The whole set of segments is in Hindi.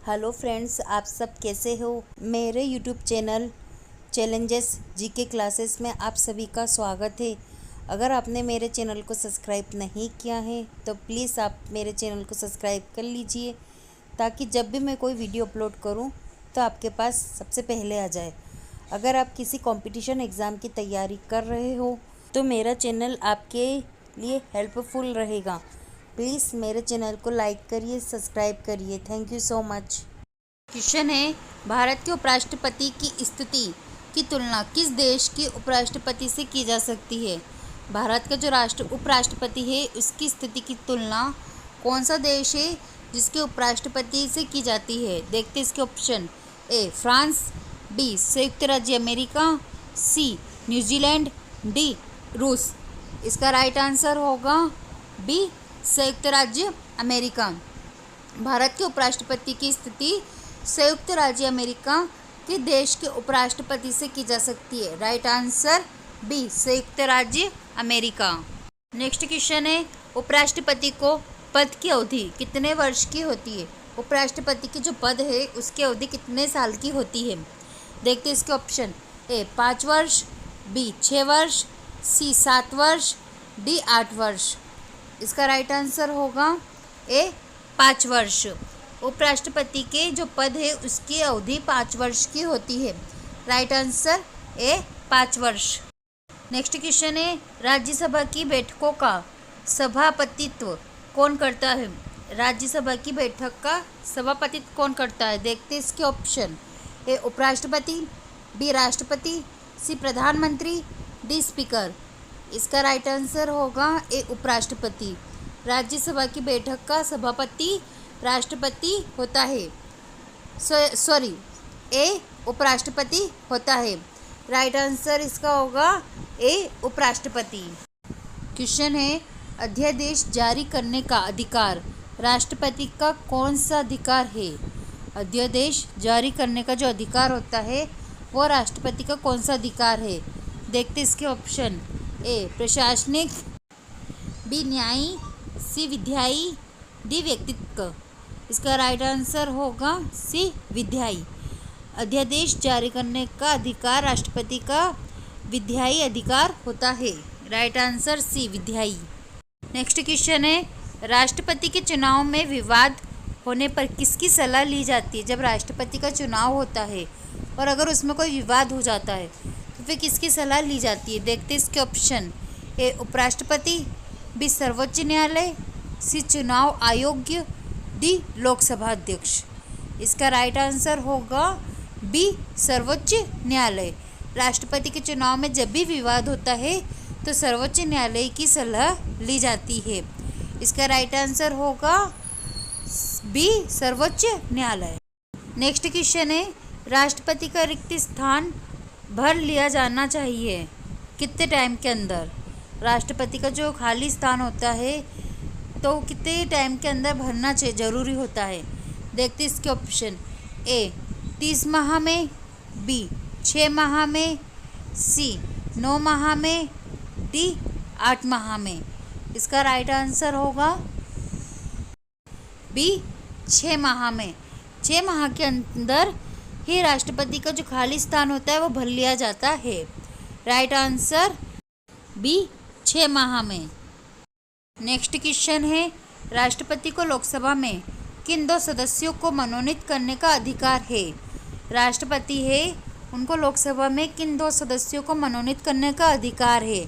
हेलो फ्रेंड्स, आप सब कैसे हो। मेरे YouTube channel challenges GK classes में आप सभी का स्वागत है। अगर आपने मेरे चैनल को सब्सक्राइब नहीं किया है तो प्लीज़ आप मेरे चैनल को सब्सक्राइब कर लीजिए, ताकि जब भी मैं कोई वीडियो अपलोड करूं तो आपके पास सबसे पहले आ जाए। अगर आप किसी कंपटीशन एग्ज़ाम की तैयारी कर रहे हो तो मेरा चैनल आपके लिए हेल्पफुल रहेगा। प्लीज़ मेरे चैनल को लाइक करिए, सब्सक्राइब करिए। Thank you so much. Question है, भारत के उपराष्ट्रपति की स्थिति की तुलना किस देश के उपराष्ट्रपति से की जा सकती है। भारत का जो उपराष्ट्रपति है उसकी स्थिति की तुलना कौन सा देश है जिसके उपराष्ट्रपति से की जाती है। देखते इसके ऑप्शन। ए फ्रांस, बी संयुक्त राज्य अमेरिका, सी न्यूजीलैंड, डी रूस। इसका राइट आंसर होगा बी संयुक्त राज्य अमेरिका। भारत के उपराष्ट्रपति की स्थिति संयुक्त राज्य अमेरिका के देश के उपराष्ट्रपति से की जा सकती है। राइट आंसर बी संयुक्त राज्य अमेरिका। नेक्स्ट क्वेश्चन है, उपराष्ट्रपति को पद की अवधि कितने वर्ष की होती है। उपराष्ट्रपति की जो पद है उसकी अवधि कितने साल की होती है। देखते इसके ऑप्शन। ए 5 वर्ष, बी 6 वर्ष, सी 7 वर्ष, डी 8 वर्ष। इसका राइट आंसर होगा ए 5 वर्ष। उपराष्ट्रपति के जो पद है उसकी अवधि 5 वर्ष की होती है। राइट आंसर ए 5 वर्ष। नेक्स्ट क्वेश्चन है, राज्यसभा की बैठकों का सभापतित्व कौन करता है। राज्यसभा की बैठक का सभापतित्व कौन करता है। देखते हैं इसके ऑप्शन। ए उपराष्ट्रपति, बी राष्ट्रपति, सी प्रधानमंत्री, डी स्पीकर। इसका राइट आंसर होगा ए उपराष्ट्रपति। राज्यसभा की बैठक का सभापति राष्ट्रपति होता है। सॉरी, ए उपराष्ट्रपति होता है। राइट आंसर इसका होगा ए उपराष्ट्रपति। क्वेश्चन है, अध्यादेश जारी करने का अधिकार राष्ट्रपति का कौन सा अधिकार है। अध्यादेश जारी करने का जो अधिकार होता है वो राष्ट्रपति का कौन सा अधिकार है। देखते इसके ऑप्शन। ए प्रशासनिक, बी न्यायी, सी विधायी, डी व्यक्तित्व। इसका राइट आंसर होगा सी विधायी। अध्यादेश जारी करने का अधिकार राष्ट्रपति का विधायी अधिकार होता है। राइट आंसर सी विधायी। नेक्स्ट क्वेश्चन है, राष्ट्रपति के चुनाव में विवाद होने पर किसकी सलाह ली जाती है। जब राष्ट्रपति का चुनाव होता है और अगर उसमें कोई विवाद हो जाता है तो फिर किसकी सलाह ली जाती है। देखते इसके ऑप्शन। ए उपराष्ट्रपति, बी सर्वोच्च न्यायालय, सी चुनाव आयोग, डी लोकसभा अध्यक्ष। इसका राइट आंसर होगा बी सर्वोच्च न्यायालय। राष्ट्रपति के चुनाव में जब भी विवाद होता है तो सर्वोच्च न्यायालय की सलाह ली जाती है। इसका राइट आंसर होगा बी सर्वोच्च न्यायालय। नेक्स्ट क्वेश्चन है, राष्ट्रपति का रिक्त स्थान भर लिया जाना चाहिए कितने टाइम के अंदर। राष्ट्रपति का जो खाली स्थान होता है तो कितने टाइम के अंदर भरना जरूरी होता है। देखते इसके ऑप्शन। ए 30 माह में, बी 6 माह में, सी 9 माह में, डी 8 माह में। इसका राइट आंसर होगा बी 6 माह में। 6 माह के अंदर ही राष्ट्रपति का जो खाली स्थान होता है वो भर लिया जाता है। राइट आंसर बी 6 माह में। नेक्स्ट क्वेश्चन है, राष्ट्रपति को लोकसभा में किन 2 सदस्यों को मनोनीत करने का अधिकार है। राष्ट्रपति है, उनको लोकसभा में किन 2 सदस्यों को मनोनीत करने का अधिकार है।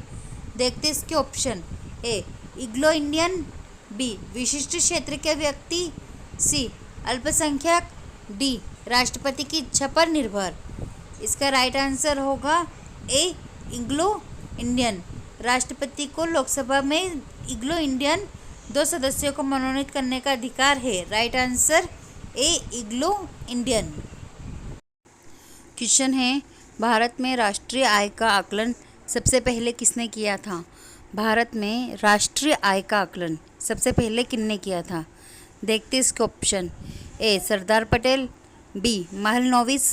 देखते इसके ऑप्शन। ए एंग्लो इंडियन, बी विशिष्ट क्षेत्र के व्यक्ति, सी अल्पसंख्यक, डी राष्ट्रपति की इच्छा पर निर्भर। इसका राइट आंसर होगा ए एंग्लो इंडियन। राष्ट्रपति को लोकसभा में एंग्लो इंडियन 2 सदस्यों को मनोनीत करने का अधिकार है। Right answer A Anglo Indian. Question है, भारत में राष्ट्रीय आय का आकलन सबसे पहले किसने किया था। भारत में राष्ट्रीय आय का आकलन सबसे पहले किसने किया था। देखते इसके ऑप्शन। ए सरदार पटेल, बी महलनोबिस,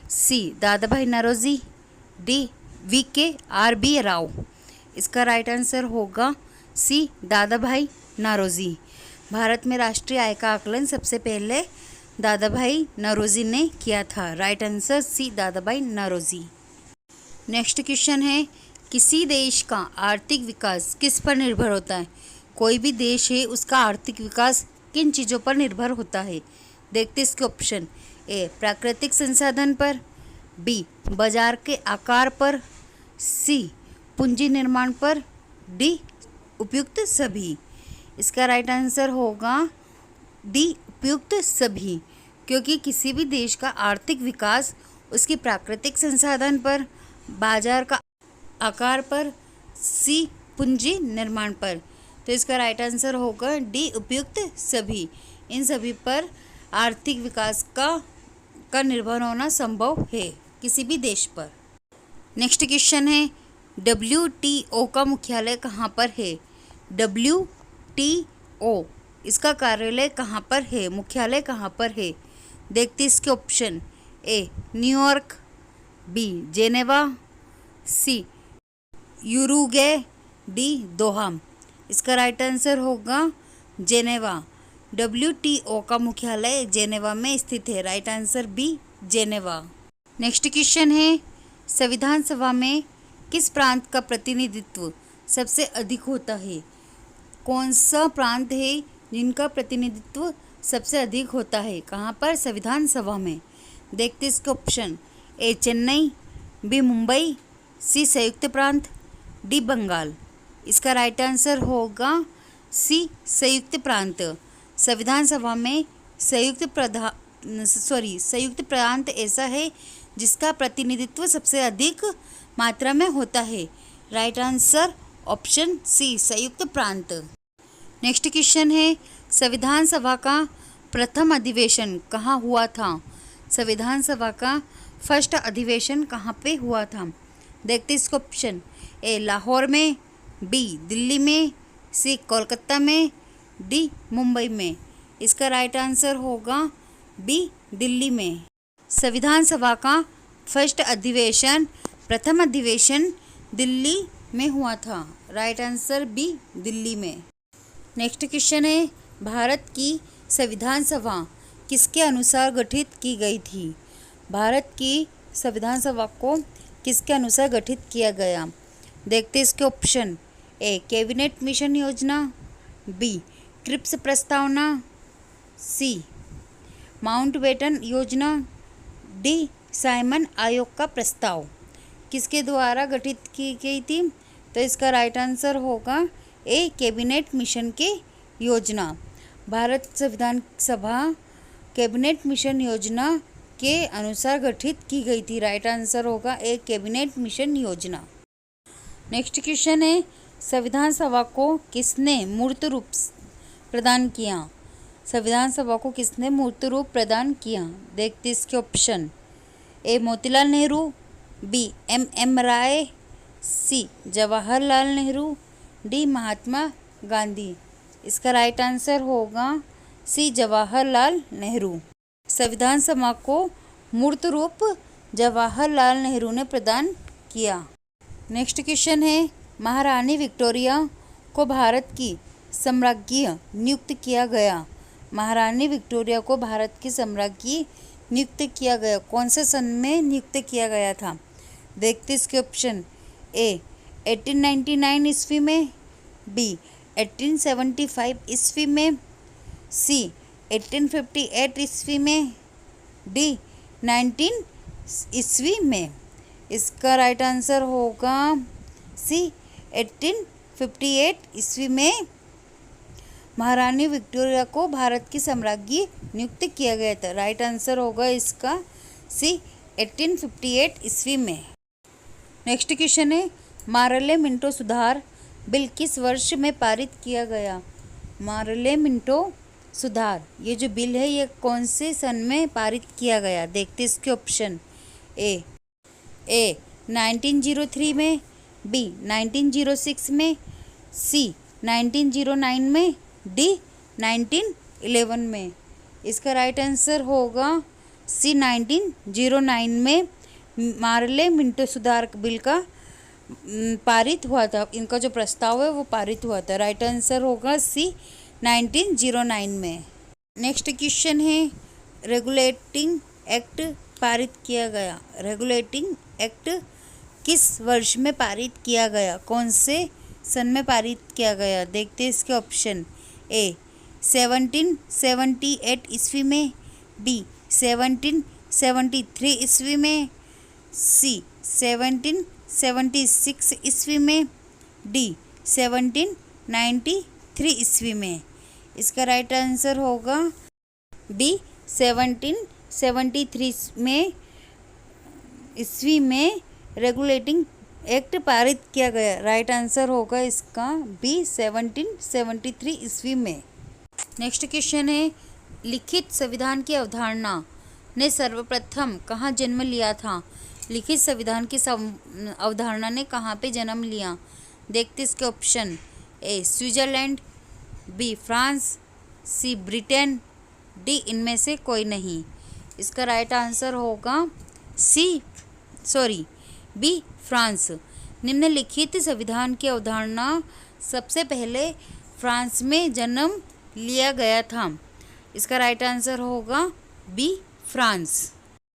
सी दादा भाई नौरोजी, डी VKRB राव। इसका राइट आंसर होगा सी दादा भाई नौरोजी। भारत में राष्ट्रीय आय का आकलन सबसे पहले दादा भाई नौरोजी ने किया था। राइट आंसर सी, दादा भाई नौरोजी। नेक्स्ट क्वेश्चन है, किसी देश का आर्थिक विकास किस पर निर्भर होता है? कोई भी देश है उसका आर्थिक विकास किन चीज़ों पर निर्भर होता है? देखते इसके ऑप्शन। ए, प्राकृतिक संसाधन पर, बी, बाजार के आकार पर, सी, पूंजी निर्माण पर, डी, उपयुक्त सभी। इसका राइट आंसर होगा डी, उपयुक्त सभी, क्योंकि किसी भी देश का आर्थिक विकास उसकी प्राकृतिक संसाधन पर, बाजार का आकार पर, सी, पूंजी निर्माण पर। तो इसका राइट आंसर होगा डी, उपयुक्त सभी। इन सभी पर आर्थिक विकास का निर्भर होना संभव है किसी भी देश पर। नेक्स्ट क्वेश्चन है, WTO का मुख्यालय कहाँ पर है? WTO इसका कार्यालय कहाँ पर है, मुख्यालय कहाँ पर है? देखते इसके option. A, New York, B, Geneva, C, Uruguay, D, Doha. इसका राइट आंसर होगा जेनेवा। WTO का मुख्यालय जेनेवा में स्थित है। Right answer B, Geneva. Next question है, संविधान सभा में किस प्रांत का प्रतिनिधित्व सबसे अधिक होता है? कौन सा प्रांत है जिनका प्रतिनिधित्व सबसे अधिक होता है? कहाँ पर? संविधान सभा में। देखते इसके ऑप्शन। ए, चेन्नई, बी, मुंबई, सी, संयुक्त प्रांत, डी, बंगाल। इसका राइट आंसर होगा सी, संयुक्त प्रांत। संविधान सभा में संयुक्त प्रांत ऐसा है जिसका प्रतिनिधित्व सबसे अधिक मात्रा में होता है। राइट आंसर ऑप्शन सी, संयुक्त प्रांत। नेक्स्ट क्वेश्चन है, संविधान सभा का प्रथम अधिवेशन कहाँ हुआ था? संविधान सभा का फर्स्ट अधिवेशन कहाँ पे हुआ था? देखते इसको ऑप्शन। ए, लाहौर में, बी, दिल्ली में, सी, कोलकाता में, डी, मुंबई में। इसका राइट आंसर होगा बी, दिल्ली में। संविधान सभा का फर्स्ट अधिवेशन, प्रथम अधिवेशन दिल्ली में हुआ था। राइट आंसर बी, दिल्ली में। नेक्स्ट क्वेश्चन है, भारत की संविधान सभा किसके अनुसार गठित की गई थी? भारत की संविधान सभा को किसके अनुसार गठित किया गया? देखते इसके ऑप्शन। ए, कैबिनेट मिशन योजना, बी, क्रिप्स प्रस्तावना, सी, माउंटबेटन योजना, डी, साइमन आयोग का प्रस्ताव। किसके द्वारा गठित की गई थी? तो इसका राइट आंसर होगा ए, कैबिनेट मिशन के योजना। भारत संविधान सभा कैबिनेट मिशन योजना के अनुसार गठित की गई थी। राइट आंसर होगा ए, कैबिनेट मिशन योजना। नेक्स्ट क्वेश्चन है, संविधान सभा को किसने मूर्त रूप प्रदान किया? संविधान सभा को किसने मूर्त रूप प्रदान किया? देखते इसके ऑप्शन। ए, मोतीलाल नेहरू, बी, M राय, सी, जवाहरलाल नेहरू, डी, महात्मा गांधी। इसका राइट आंसर होगा सी, जवाहरलाल नेहरू। संविधान सभा को मूर्त रूप जवाहरलाल नेहरू ने प्रदान किया। नेक्स्ट क्वेश्चन है, महारानी विक्टोरिया को भारत की सम्राज्ञी नियुक्त किया गया। महारानी विक्टोरिया को भारत की सम्राज्ञी नियुक्त किया गया, कौन से सन में नियुक्त किया गया था? देखते इसके ऑप्शन। ए, 1899 ईस्वी में, बी, 1875 ईस्वी में, सी, 1858 ईस्वी में, डी, 19 ईस्वी में। इसका राइट आंसर होगा सी, 1858 ईस्वी में महारानी विक्टोरिया को भारत की सम्राज्ञी नियुक्त किया गया था। राइट आंसर होगा इसका सी, 1858 ईस्वी में। नेक्स्ट क्वेश्चन है, मार्ले मिंटो सुधार बिल किस वर्ष में पारित किया गया? मार्ले मिंटो सुधार, ये जो बिल है ये कौन से सन में पारित किया गया? देखते इसके ऑप्शन। ए, 1903 में, बी, 1906 में, सी, 1909 में, डी, 1911 में। इसका राइट आंसर होगा सी, 1909 में मार्ले मिंटो सुधार बिल का पारित हुआ था। इनका जो प्रस्ताव है वो पारित हुआ था। राइट आंसर होगा सी, 1909 में। नेक्स्ट क्वेश्चन है, रेगुलेटिंग एक्ट पारित किया गया? रेगुलेटिंग एक्ट किस वर्ष में पारित किया गया? कौन से सन में पारित किया गया? देखते हैं इसके ऑप्शन। ए 1778 ईस्वी में, बी 1773 ईस्वी में, सी 1776 ईस्वी में, डी 1793 ईस्वी में। इसका राइट आंसर होगा डी 1773 में ईस्वी में रेगुलेटिंग एक्ट पारित किया गया। राइट आंसर होगा इसका बी 1773 ईस्वी में। नेक्स्ट क्वेश्चन है, लिखित संविधान की अवधारणा ने सर्वप्रथम कहाँ जन्म लिया था? लिखित संविधान की अवधारणा ने कहाँ पे जन्म लिया? देखते इसके ऑप्शन। ए स्विट्जरलैंड, बी फ्रांस, सी ब्रिटेन, डी इनमें से कोई नहीं। इसका राइट आंसर होगा बी फ्रांस। निम्नलिखित संविधान की अवधारणा सबसे पहले फ्रांस में जन्म लिया गया था। इसका राइट आंसर होगा बी फ्रांस।